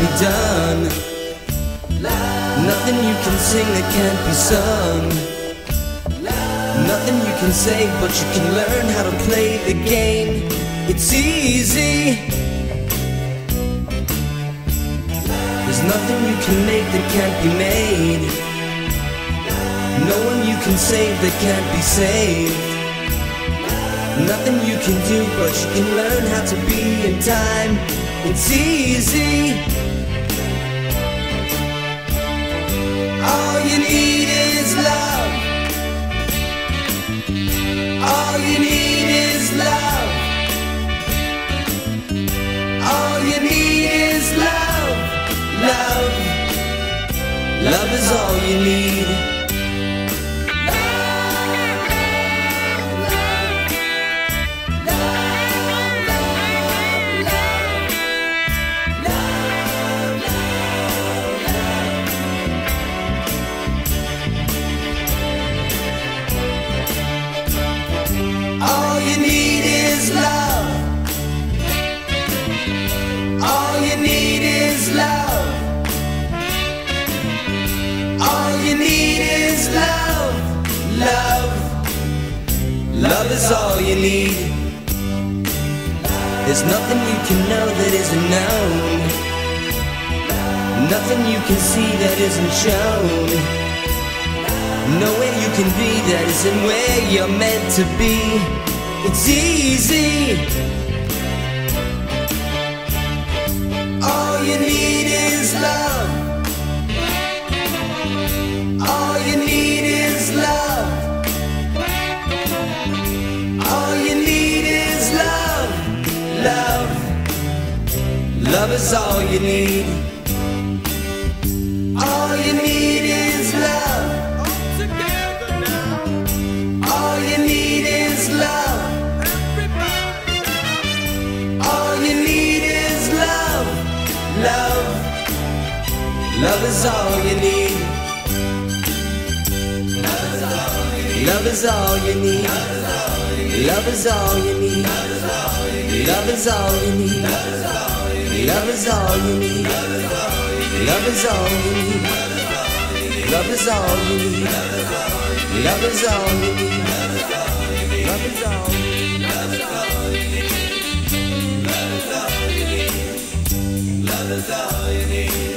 be done. Nothing you can sing that can't be sung. Nothing you can say, but you can learn how to play the game. It's easy. There's nothing you can make that can't be made. No one you can save that can't be saved. Nothing you can do, but you can learn how to be in time. It's easy. All you need is love. All you need is love. All you need is love. Love. Love is all you need. All you need is love. All you need is love. All you need is love. Love. Love is all you need. There's nothing you can know that isn't known. Nothing you can see that isn't shown. Nowhere you can be that isn't where you're meant to be. It's easy. All you need is love. All you need is love. All you need is love. Love. Love is all you need. All you need is love. All you need is love. All you need is love. Love. Love is all you need. Love is all you need. Love is all you need. Love is all you need. Love is all you need. Love is all you need. Love is all you need. Love is all you need. Love is all you need. Love is all you need. Love is all you need.